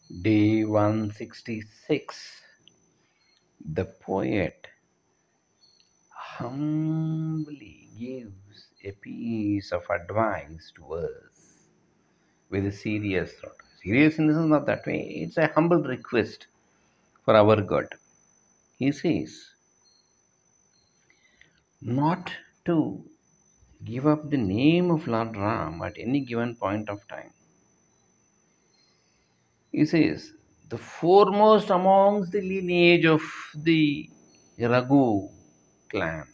Day 166. The poet humbly gives a piece of advice to us with a serious thought. Serious in the sense not that way. It's a humble request for our God. He says, not to give up the name of Lord Ram at any given point of time. He says, the foremost amongst the lineage of the Raghu clan,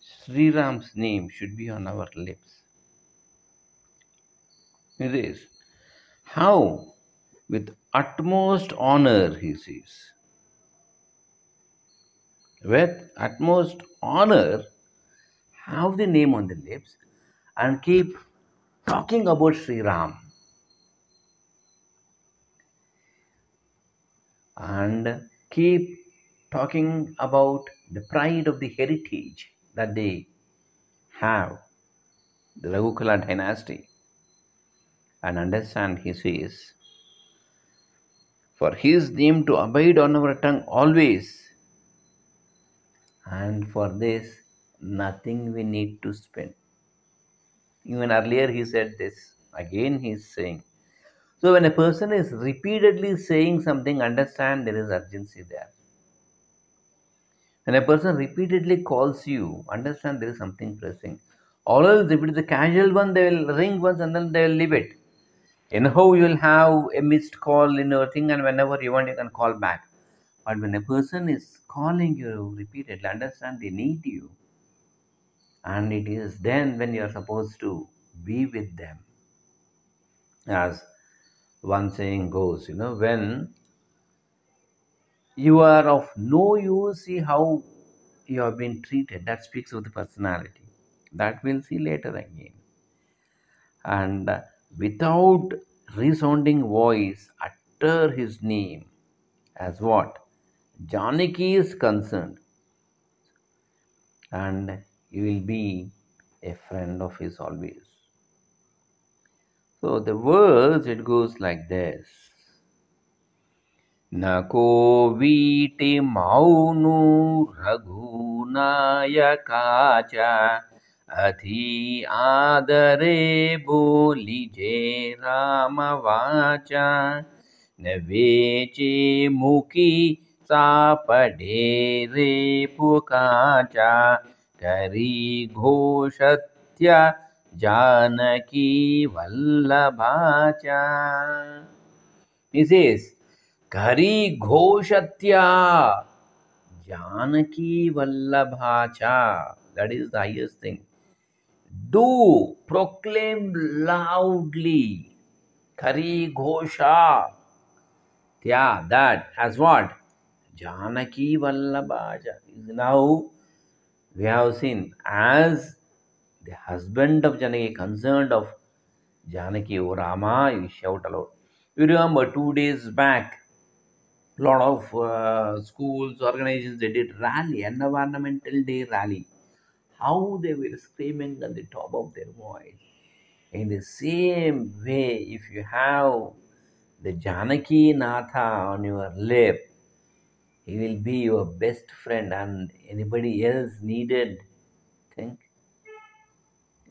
Sri Ram's name should be on our lips. It is how, with utmost honor, he says, with utmost honor, have the name on the lips and keep talking about Sri Ram and keep talking about the pride of the heritage that they have, the Raghukala dynasty, and understand, he says, for his name to abide on our tongue always, and for this nothing we need to spend. Even earlier he said this, again he is saying. So when a person is repeatedly saying something, understand there is urgency there. When a person repeatedly calls you, understand there is something pressing. Or else if it is a casual one, they will ring once and then they will leave it. Anyhow, you will have a missed call in your thing, and whenever you want, you can call back. But when a person is calling you repeatedly, understand they need you. And it is then when you are supposed to be with them. As one saying goes, when you are of no use, see how you have been treated. That speaks of the personality. That we'll see later again. And without resounding voice, utter his name as what? Janaki is concerned. And you will be a friend of his always. So the verse, it goes like this. नको वीटे मौनु रघुनायका च अति आदरे बोलिजे राम वाचा न वेचे मुखी चापडे रे पुकाचा करी घोषत्या Janaki वल्लभाचा. He says, Kari Ghoshatya Janaki Vallabhacha. That is the highest thing. Do proclaim loudly. Kari Ghosha. Yeah, that as what? Janaki Vallabhacha. Now we have seen as the husband of Janaki, concerned of Janaki, O Rama, you shout aloud. You remember 2 days back, lot of schools, organizations, they did rally, environmental day rally. How they were screaming at the top of their voice. In the same way, if you have the Janaki Natha on your lip, he will be your best friend, and anybody else needed, think.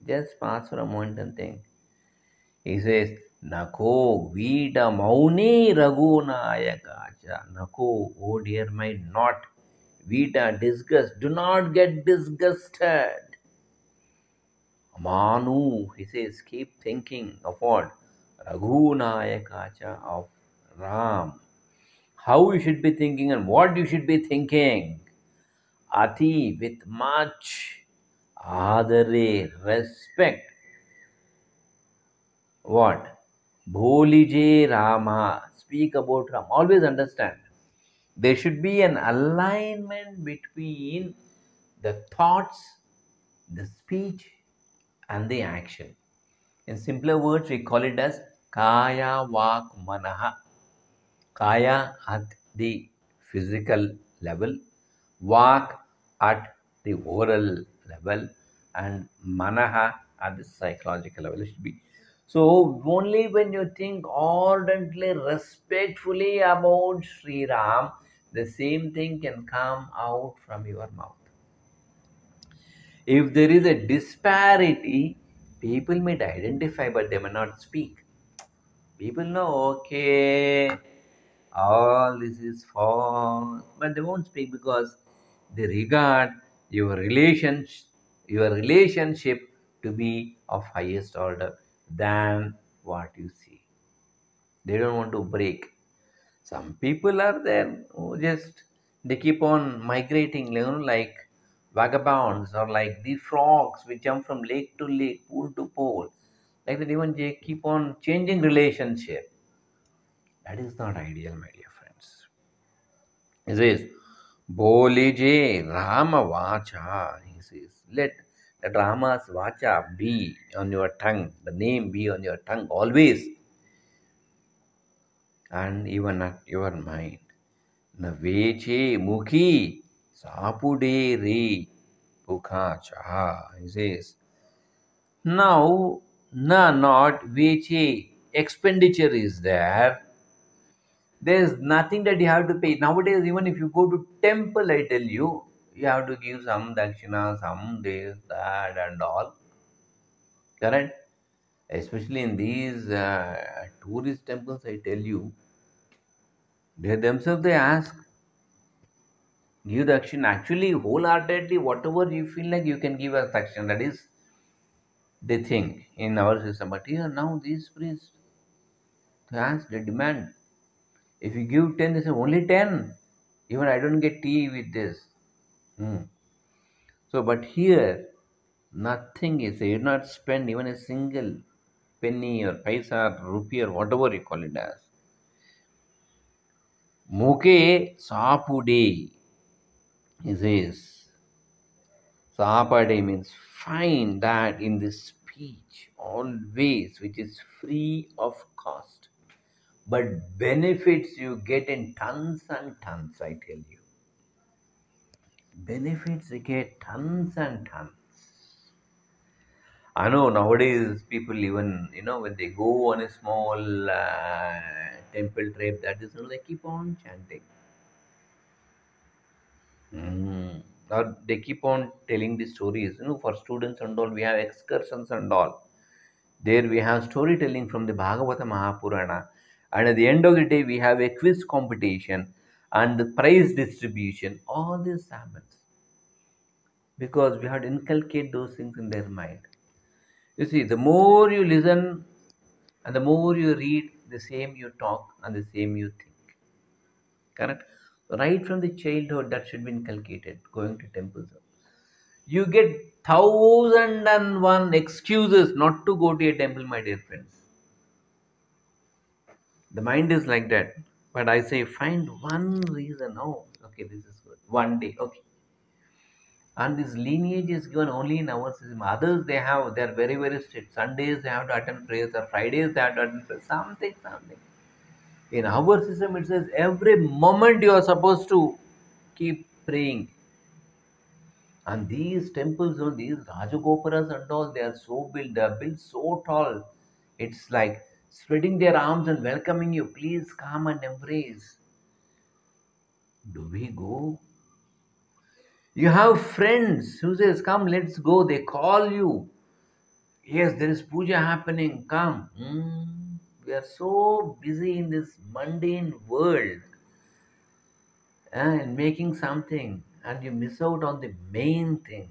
Just pass for a moment and think. He says, Nako Vida Mauni Raghunayaka. Nako, oh dear my, not Vida, disgust. Do not get disgusted. Manu, he says, keep thinking of what? Raghunayaka of Ram. How you should be thinking and what you should be thinking. Ati, with much adare, respect. What? Bholije Rama. Speak about Ram. Always understand. There should be an alignment between the thoughts, the speech, and the action. In simpler words, we call it as Kaya Vak Manaha. Kaya at the physical level, Vak at the oral level, and Manaha at the psychological level. It should be. So only when you think ardently, respectfully about Sri Ram, the same thing can come out from your mouth. If there is a disparity, people may identify, but they may not speak. People know, okay, all this is false, but they won't speak because they regard your relationship to be of highest order than what you see. They don't want to break. Some people are there who just they keep on migrating, like vagabonds or like the frogs which jump from lake to lake, pool to pool. Like that, even they keep on changing relationship. That is not ideal, my dear friends. He says, Bolije Rama Vacha. He says, let Rama's Vacha be on your tongue, the name be on your tongue always, and even at your mind. Naveche Mukhi Sapude Re Pukacha. He says, now, not Veche expenditure is there. There's nothing that you have to pay. Nowadays, even if you go to temple, I tell you, you have to give some dakshina, some this, that, and all. Correct? Especially in these tourist temples, I tell you, they themselves they ask, give dakshina. Actually, wholeheartedly, whatever you feel like you can give as dakshina. That is the thing in our system. But here now, these priests they ask, they demand. If you give 10, they say only 10. Even I don't get tea with this. Hmm. So, but here, nothing is, you not spend even a single penny or paisa, or rupee or whatever you call it as. Muke sapude, he says. Sapade means find that in this speech always which is free of cost. But benefits you get in tons and tons, I tell you. Benefits you get tons and tons. I know nowadays people even when they go on a small temple trip, that is they keep on chanting. Mm. Or they keep on telling the stories. For students and all, we have excursions and all. There we have storytelling from the Bhagavata Mahapurana, and at the end of the day, we have a quiz competition and the prize distribution. All this happens because we have to inculcate those things in their mind. You see, the more you listen and the more you read, the same you talk and the same you think. Correct? Right from the childhood, that should be inculcated. Going to temples, you get 1,001 excuses not to go to a temple, my dear friends. The mind is like that. But I say, find one reason. Oh, okay, this is good. One day, okay. And this lineage is given only in our system. Others they're very, very strict. Sundays they have to attend prayers, or Fridays they have to attend prayers. Something. In our system, it says every moment you are supposed to keep praying. And these temples, these Rajagopuras and all, they are built so tall. It's like spreading their arms and welcoming you. Please come and embrace. Do we go? You have friends who says, come, let's go. They call you. Yes, there is puja happening. Come. We are so busy in this mundane world and making something, and you miss out on the main thing.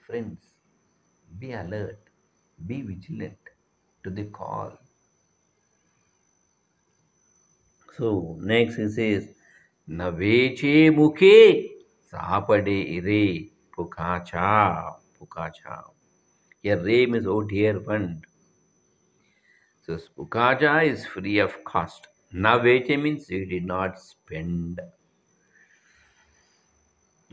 Friends, be alert, be vigilant to the call. So next he says, Naveche mukhe sapade ire pukacha. Here re means oh dear one. So pukacha is free of cost. Naveche means you did not spend.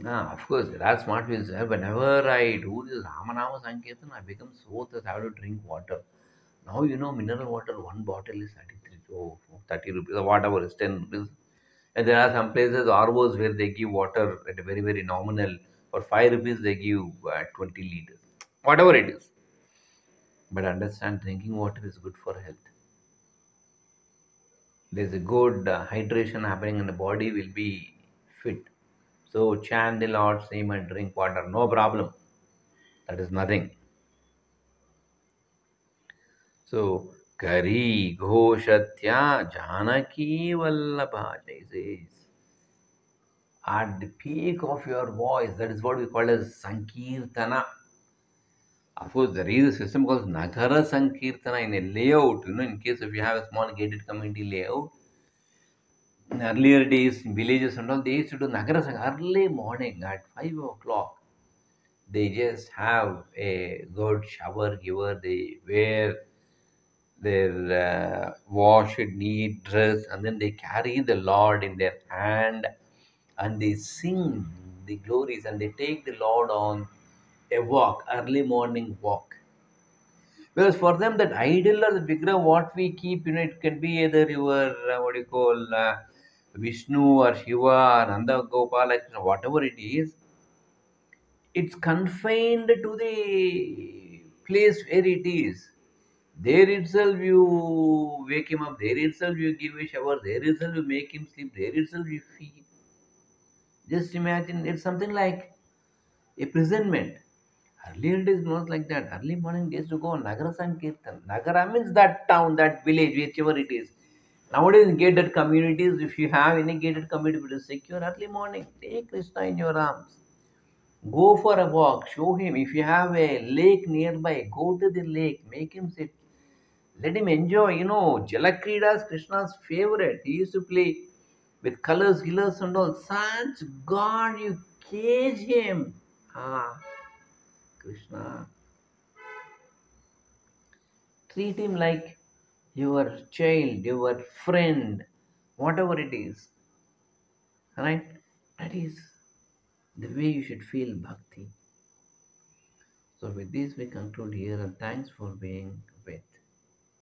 Of course, there are smart ways. Whenever I do this Ramanama Sankirtan, I become so that I have to drink water. Now, mineral water, one bottle is 33, 30 rupees, or whatever, is 10 rupees. And there are some places, ROs, where they give water at a very, very nominal. For 5 rupees, they give 20 liters. Whatever it is. But understand, drinking water is good for health. There's a good hydration happening and the body will be fit. So chant the Lord's name and drink water, no problem. That is nothing. So Kari Ghoshatya Janaki Vallabha says, at the peak of your voice, that is what we call as Sankirtana. Of course, there is a system called Nagara Sankirtana in a layout. In case if you have a small gated community layout, in earlier days, in villages and all, they used to do Nagara Sang early morning at 5 o'clock. They just have a good shower giver. They wear their washed, neat dress, and then they carry the Lord in their hand and they sing the glories and they take the Lord on a walk, early morning walk. Because for them, that idol or the vigraha, what we keep, it can be either your, what do you call, Vishnu or Shiva, Nanda Gopala, whatever it is, it's confined to the place where it is. There itself you wake him up, there itself you give a shower, there itself you make him sleep, there itself you feed. Just imagine it's something like a imprisonment. Earlier days not like that. Early morning days to go on Nagara Sankirtan. Nagara means that town, that village, whichever it is. Nowadays in gated communities, if you have any gated community which is secure, early morning, take Krishna in your arms. Go for a walk, show him. If you have a lake nearby, go to the lake, make him sit. Let him enjoy. Jalakrida is Krishna's favorite. He used to play with colors, gillas, and all. Such God, you cage him. Ah, Krishna. Treat him like your child, your friend, whatever it is. Right? That is the way you should feel bhakti. So, with this, we conclude here, and thanks for being with.